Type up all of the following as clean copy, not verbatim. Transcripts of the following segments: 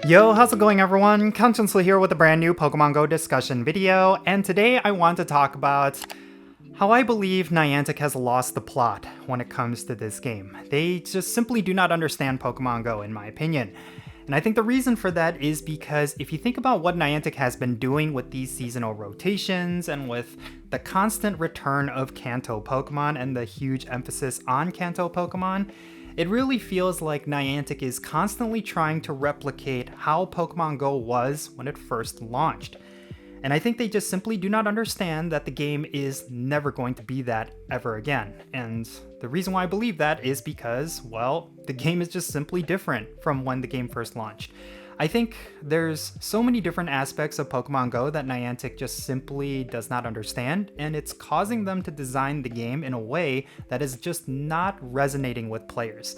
Yo, how's it going everyone? Jinsula here with a brand new Pokemon GO discussion video, and today I want to talk about how I believe Niantic has lost the plot when it comes to this game. They just simply do not understand Pokemon GO in my opinion. And I think the reason for that is because if you think about what Niantic has been doing with these seasonal rotations and with the constant return of Kanto Pokemon and the huge emphasis on Kanto Pokemon, it really feels like Niantic is constantly trying to replicate how Pokemon GO was when it first launched. And I think they just simply do not understand that the game is never going to be that ever again. And the reason why I believe that is because, well, the game is just simply different from when the game first launched. I think there's so many different aspects of Pokemon GO that Niantic just simply does not understand, and it's causing them to design the game in a way that is just not resonating with players.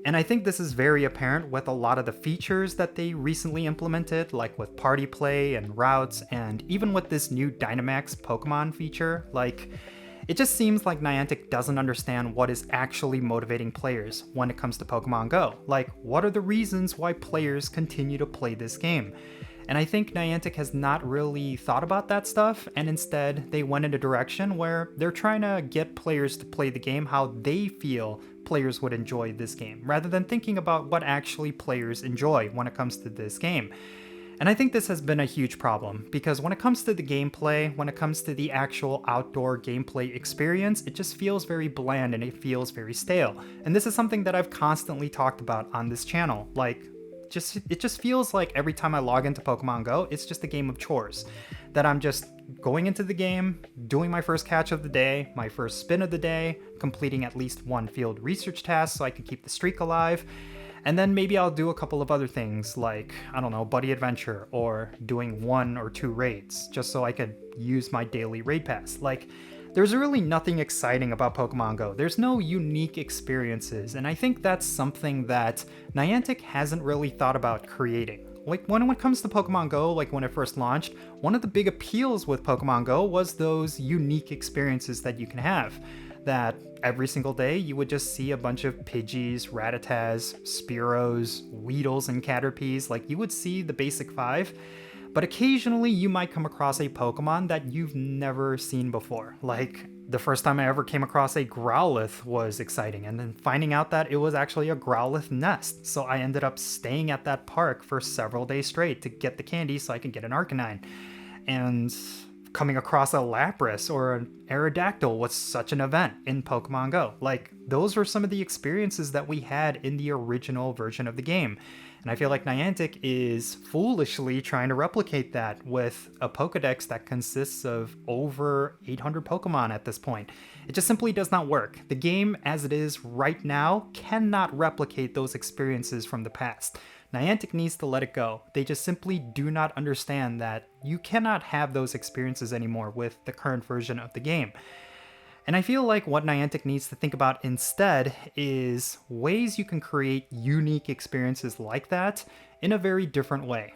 And I think this is very apparent with a lot of the features that they recently implemented, like with party play and routes, and even with this new Dynamax Pokemon feature. It just seems like Niantic doesn't understand what is actually motivating players when it comes to Pokemon GO. What are the reasons why players continue to play this game? And I think Niantic has not really thought about that stuff, and instead they went in a direction where they're trying to get players to play the game how they feel players would enjoy this game, rather than thinking about what actually players enjoy when it comes to this game. And I think this has been a huge problem, because when it comes to the gameplay, when it comes to the actual outdoor gameplay experience, it just feels very bland and it feels very stale. And this is something that I've constantly talked about on this channel. It just feels like every time I log into Pokemon GO, it's just a game of chores. That I'm just going into the game, doing my first catch of the day, my first spin of the day, completing at least one field research task so I can keep the streak alive. And then maybe I'll do a couple of other things like, I don't know, Buddy Adventure or doing 1 or 2 raids just so I could use my daily raid pass. There's really nothing exciting about Pokemon GO. There's no unique experiences, and I think that's something that Niantic hasn't really thought about creating. When it comes to Pokemon GO, when it first launched, one of the big appeals with Pokemon GO was those unique experiences that you can have. That every single day you would just see a bunch of Pidgeys, Rattatas, Spearows, Weedles, and Caterpies. You would see the basic 5, but occasionally you might come across a Pokemon that you've never seen before. The first time I ever came across a Growlithe was exciting, and then finding out that it was actually a Growlithe nest. So I ended up staying at that park for several days straight to get the candy so I could get an Arcanine. And coming across a Lapras or an Aerodactyl was such an event in Pokemon GO. Those were some of the experiences that we had in the original version of the game. And I feel like Niantic is foolishly trying to replicate that with a Pokedex that consists of over 800 Pokemon at this point. It just simply does not work. The game as it is right now cannot replicate those experiences from the past. Niantic needs to let it go. They just simply do not understand that you cannot have those experiences anymore with the current version of the game. And I feel like what Niantic needs to think about instead is ways you can create unique experiences like that in a very different way.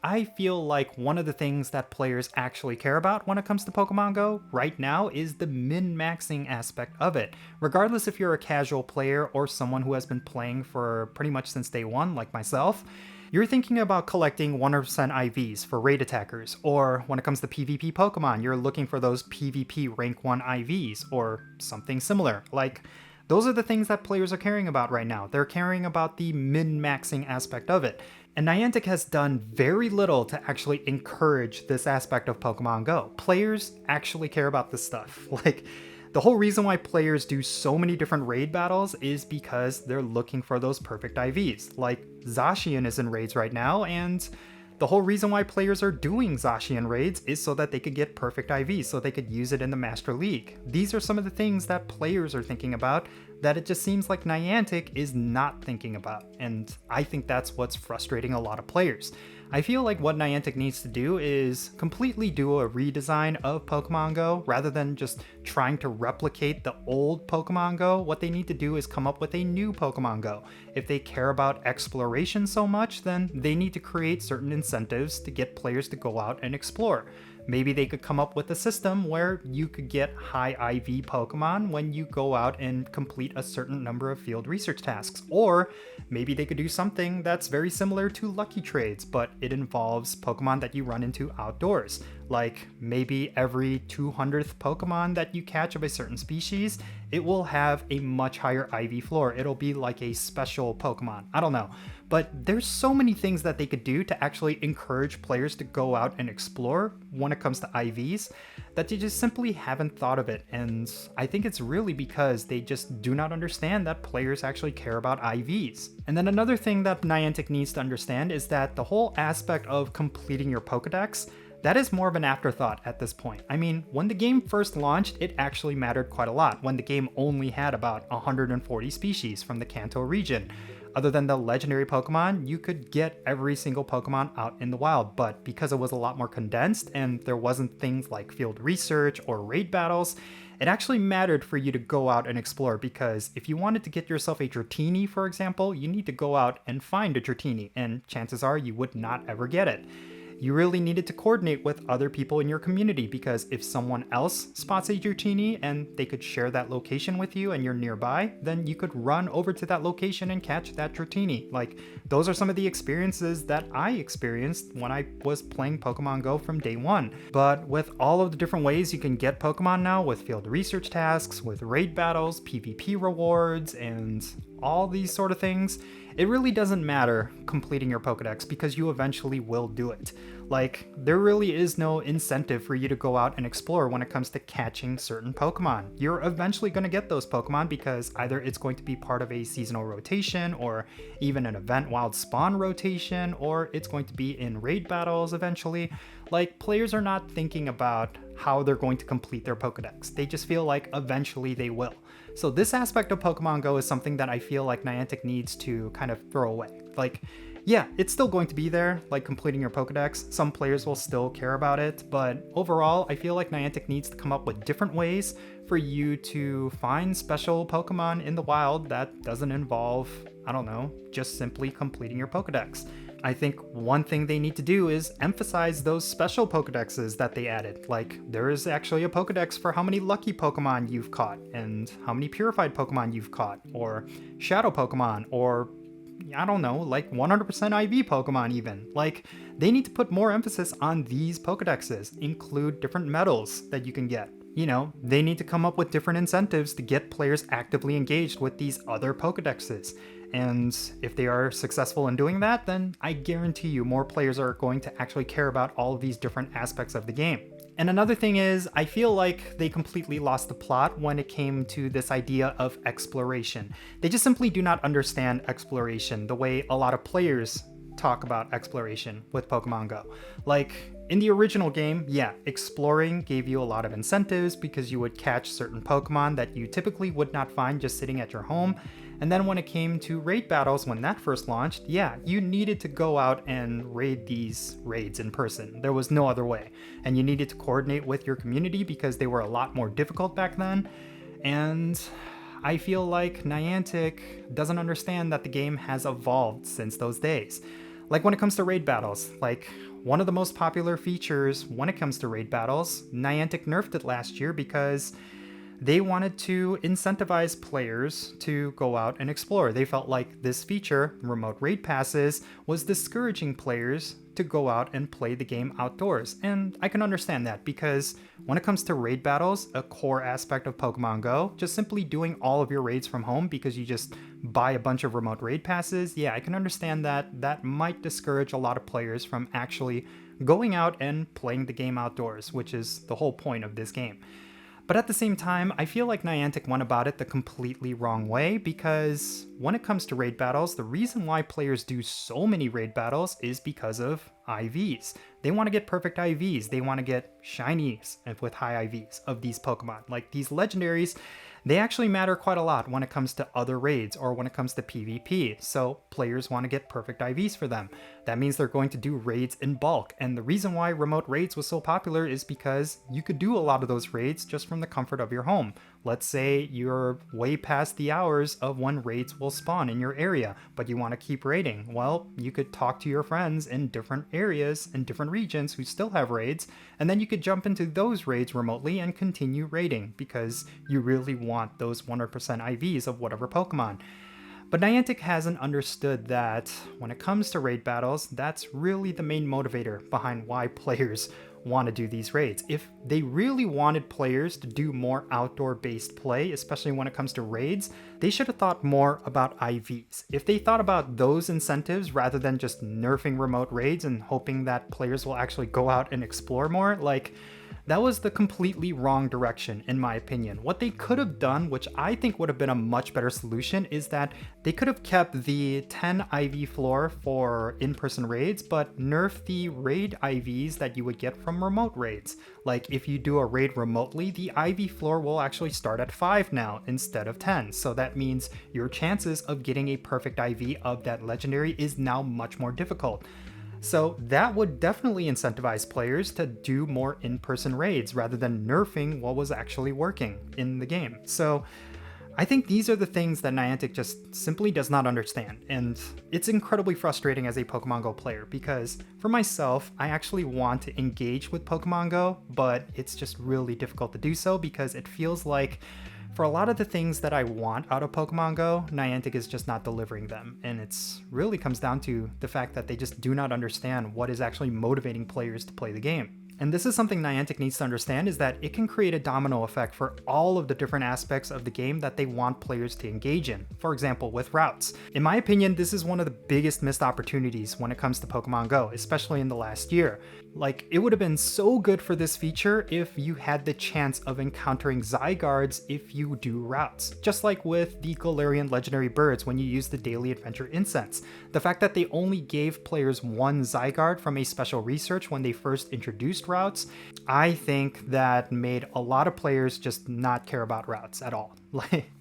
I feel like one of the things that players actually care about when it comes to Pokemon GO right now is the min-maxing aspect of it. Regardless if you're a casual player or someone who has been playing for pretty much since day one, like myself, you're thinking about collecting 100% IVs for raid attackers, or when it comes to PvP Pokemon, you're looking for those PvP rank 1 IVs, or something similar. Those are the things that players are caring about right now. They're caring about the min-maxing aspect of it. And Niantic has done very little to actually encourage this aspect of Pokemon GO. Players actually care about this stuff. The whole reason why players do so many different raid battles is because they're looking for those perfect IVs. Zacian is in raids right now, and the whole reason why players are doing Zacian raids is so that they could get perfect IVs, so they could use it in the Master League. These are some of the things that players are thinking about that it just seems like Niantic is not thinking about, and I think that's what's frustrating a lot of players. I feel like what Niantic needs to do is completely do a redesign of Pokemon GO rather than just trying to replicate the old Pokemon GO. What they need to do is come up with a new Pokemon GO. If they care about exploration so much, then they need to create certain incentives to get players to go out and explore. maybe they could come up with a system where you could get high IV Pokemon when you go out and complete a certain number of field research tasks. Or maybe they could do something that's very similar to Lucky Trades, but it involves Pokemon that you run into outdoors. Like maybe every 200th Pokemon that you catch of a certain species, it will have a much higher IV floor. It'll be like a special Pokemon. I don't know. But there's so many things that they could do to actually encourage players to go out and explore when it comes to IVs that they just simply haven't thought of it. And I think it's really because they just do not understand that players actually care about IVs. And then another thing that Niantic needs to understand is that the whole aspect of completing your Pokedex, that is more of an afterthought at this point. I mean, when the game first launched, it actually mattered quite a lot when the game only had about 140 species from the Kanto region. Other than the legendary Pokemon, you could get every single Pokemon out in the wild, but because it was a lot more condensed and there wasn't things like field research or raid battles, it actually mattered for you to go out and explore, because if you wanted to get yourself a Dratini, for example, you need to go out and find a Dratini, and chances are you would not ever get it. You really needed to coordinate with other people in your community, because if someone else spots a Dratini and they could share that location with you and you're nearby, then you could run over to that location and catch that Dratini. Like, those are some of the experiences that I experienced when I was playing Pokemon Go from day one. But with all of the different ways you can get Pokemon now, with field research tasks, with raid battles, PvP rewards, and all these sort of things, it really doesn't matter completing your Pokedex, because you eventually will do it. Like, there really is no incentive for you to go out and explore when it comes to catching certain Pokemon. You're eventually going to get those Pokemon because either it's going to be part of a seasonal rotation, or even an event wild spawn rotation, or it's going to be in raid battles eventually. Like, players are not thinking about how they're going to complete their Pokedex. They just feel like eventually they will. So this aspect of Pokemon Go is something that I feel like Niantic needs to kind of throw away. Like, yeah, it's still going to be there, like completing your Pokedex. Some players will still care about it, but overall, I feel like Niantic needs to come up with different ways for you to find special Pokemon in the wild that doesn't involve, I don't know, just simply completing your Pokedex. I think one thing they need to do is emphasize those special Pokedexes that they added. Like, there is actually a Pokedex for how many lucky Pokemon you've caught, and how many purified Pokemon you've caught, or shadow Pokemon, or I don't know, like 100% IV Pokemon even. Like, they need to put more emphasis on these Pokedexes, include different medals that you can get. You know, they need to come up with different incentives to get players actively engaged with these other Pokedexes. And if they are successful in doing that, then I guarantee you more players are going to actually care about all of these different aspects of the game. And another thing is, I feel like they completely lost the plot when it came to this idea of exploration. They just simply do not understand exploration the way a lot of players talk about exploration with Pokemon Go. Like, in the original game, yeah, exploring gave you a lot of incentives because you would catch certain Pokemon that you typically would not find just sitting at your home. And then when it came to raid battles, when that first launched, yeah, you needed to go out and raid these raids in person. There was no other way. And you needed to coordinate with your community because they were a lot more difficult back then. And I feel like Niantic doesn't understand that the game has evolved since those days. Like, when it comes to raid battles, like, one of the most popular features when it comes to raid battles, Niantic nerfed it last year because they wanted to incentivize players to go out and explore. They felt like this feature, remote raid passes, was discouraging players to go out and play the game outdoors. And I can understand that, because when it comes to raid battles, a core aspect of Pokemon Go, just simply doing all of your raids from home because you just buy a bunch of remote raid passes, yeah, I can understand that that might discourage a lot of players from actually going out and playing the game outdoors, which is the whole point of this game. But at the same time, I feel like Niantic went about it the completely wrong way, because when it comes to raid battles, the reason why players do so many raid battles is because of IVs. They want to get perfect IVs. They want to get shinies with high IVs of these Pokemon. Like, these legendaries, they actually matter quite a lot when it comes to other raids or when it comes to PvP, so players want to get perfect IVs for them. That means they're going to do raids in bulk, and the reason why remote raids was so popular is because you could do a lot of those raids just from the comfort of your home. Let's say you're way past the hours of when raids will spawn in your area, but you want to keep raiding. Well, you could talk to your friends in different areas and different regions who still have raids, and then you could jump into those raids remotely and continue raiding because you really want those 100% IVs of whatever Pokemon. But Niantic hasn't understood that when it comes to raid battles, that's really the main motivator behind why players want to do these raids. If they really wanted players to do more outdoor-based play, especially when it comes to raids, they should have thought more about IVs. If they thought about those incentives rather than just nerfing remote raids and hoping that players will actually go out and explore more, that was the completely wrong direction, in my opinion. What they could have done, which I think would have been a much better solution, is that they could have kept the 10 IV floor for in-person raids, but nerf the raid IVs that you would get from remote raids. Like, if you do a raid remotely, the IV floor will actually start at 5 now instead of 10. So that means your chances of getting a perfect IV of that legendary is now much more difficult. So that would definitely incentivize players to do more in-person raids rather than nerfing what was actually working in the game. So I think these are the things that Niantic just simply does not understand, and it's incredibly frustrating as a Pokemon Go player because for myself, I actually want to engage with Pokemon Go, but it's just really difficult to do so because it feels like for a lot of the things that I want out of Pokemon Go, Niantic is just not delivering them. And it's really comes down to the fact that they just do not understand what is actually motivating players to play the game. And this is something Niantic needs to understand, is that it can create a domino effect for all of the different aspects of the game that they want players to engage in. For example, with routes. In my opinion, this is one of the biggest missed opportunities when it comes to Pokemon Go, especially in the last year. It would have been so good for this feature if you had the chance of encountering Zygardes if you do routes. Just like with the Galarian legendary birds when you use the daily adventure incense. The fact that they only gave players one Zygarde from a special research when they first introduced routes, I think that made a lot of players just not care about routes at all.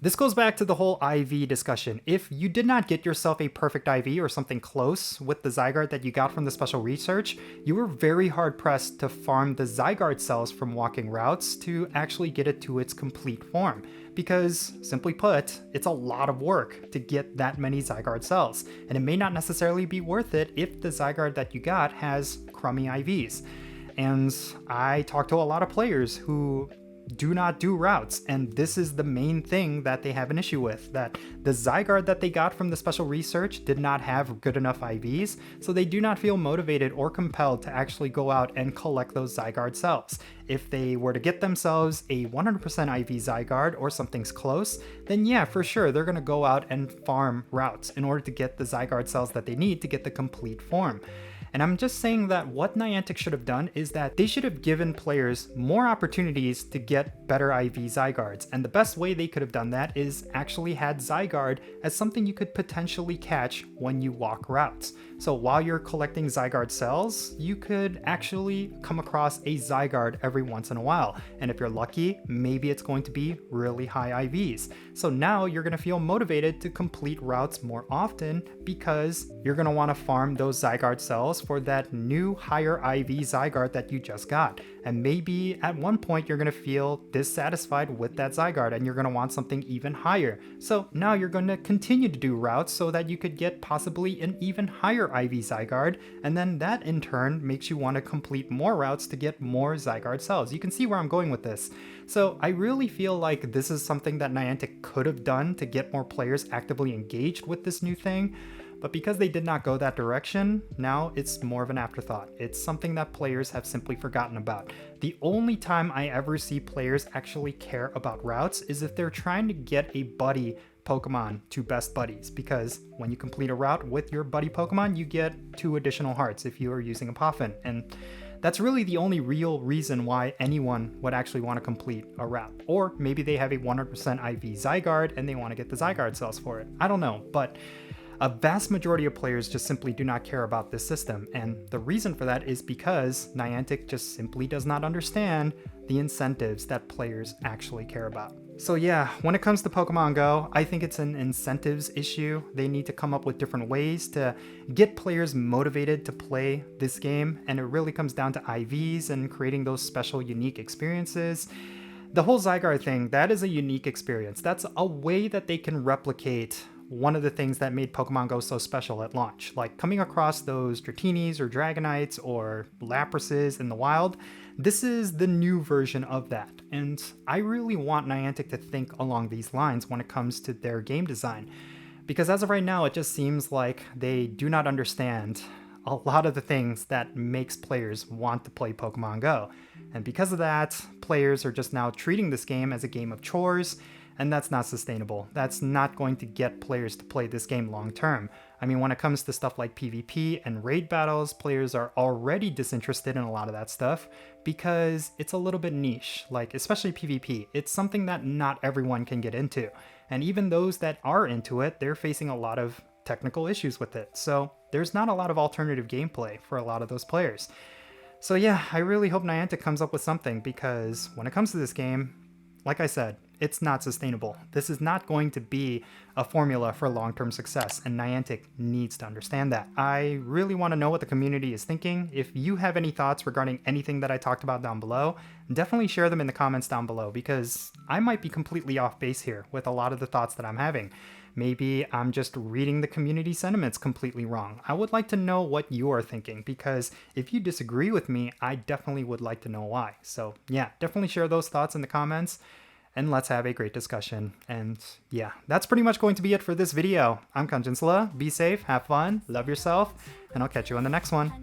This goes back to the whole IV discussion. If you did not get yourself a perfect IV or something close with the Zygarde that you got from the special research, you were very hard pressed to farm the Zygarde cells from walking routes to actually get it to its complete form. Because, simply put, it's a lot of work to get that many Zygarde cells, and it may not necessarily be worth it if the Zygarde that you got has crummy IVs. And I talked to a lot of players who do not do routes, and this is the main thing that they have an issue with, that the Zygarde that they got from the special research did not have good enough IVs, so they do not feel motivated or compelled to actually go out and collect those Zygarde cells. If they were to get themselves a 100% IV Zygarde or something's close, then yeah, for sure, they're going to go out and farm routes in order to get the Zygarde cells that they need to get the complete form. And I'm just saying that what Niantic should have done is that they should have given players more opportunities to get better IV Zygardes. And the best way they could have done that is actually had Zygarde as something you could potentially catch when you walk routes. So while you're collecting Zygarde cells, you could actually come across a Zygarde every once in a while. And if you're lucky, maybe it's going to be really high IVs. So now you're going to feel motivated to complete routes more often because you're going to want to farm those Zygarde cells for that new higher IV Zygarde that you just got. And maybe at one point you're going to feel dissatisfied with that Zygarde and you're going to want something even higher. So now you're going to continue to do routes so that you could get possibly an even higher IV Zygarde, and then that in turn makes you want to complete more routes to get more Zygarde cells. You can see where I'm going with this. So I really feel like this is something that Niantic could have done to get more players actively engaged with this new thing. But because they did not go that direction, now it's more of an afterthought. It's something that players have simply forgotten about. The only time I ever see players actually care about routes is if they're trying to get a buddy Pokemon to best buddies, because when you complete a route with your buddy Pokemon, you get 2 additional hearts if you are using a Poffin. And that's really the only real reason why anyone would actually want to complete a route. Or maybe they have a 100% IV Zygarde and they want to get the Zygarde cells for it. I don't know, but a vast majority of players just simply do not care about this system, and the reason for that is because Niantic just simply does not understand the incentives that players actually care about. So yeah, when it comes to Pokemon Go, I think it's an incentives issue. They need to come up with different ways to get players motivated to play this game, and it really comes down to IVs and creating those special unique experiences. The whole Zygarde thing, that is a unique experience. That's a way that they can replicate one of the things that made Pokemon Go so special at launch. Like coming across those Dratinis or Dragonites or Laprases in the wild, this is the new version of that. And I really want Niantic to think along these lines when it comes to their game design. Because as of right now, it just seems like they do not understand a lot of the things that makes players want to play Pokemon Go. And because of that, players are just now treating this game as a game of chores, and that's not sustainable. That's not going to get players to play this game long term. I mean, when it comes to stuff like PvP and raid battles, players are already disinterested in a lot of that stuff because it's a little bit niche, like especially PvP. It's something that not everyone can get into. And even those that are into it, they're facing a lot of technical issues with it. So there's not a lot of alternative gameplay for a lot of those players. So yeah, I really hope Niantic comes up with something, because when it comes to this game, like I said, it's not sustainable. This is not going to be a formula for long-term success, and Niantic needs to understand that. I really want to know what the community is thinking. If you have any thoughts regarding anything that I talked about down below, definitely share them in the comments down below, because I might be completely off base here with a lot of the thoughts that I'm having. Maybe I'm just reading the community sentiments completely wrong. I would like to know what you are thinking, because if you disagree with me, I definitely would like to know why. So yeah, definitely share those thoughts in the comments, and let's have a great discussion. And yeah, that's pretty much going to be it for this video. I'm Jinsula. Be safe, have fun, love yourself, and I'll catch you on the next one.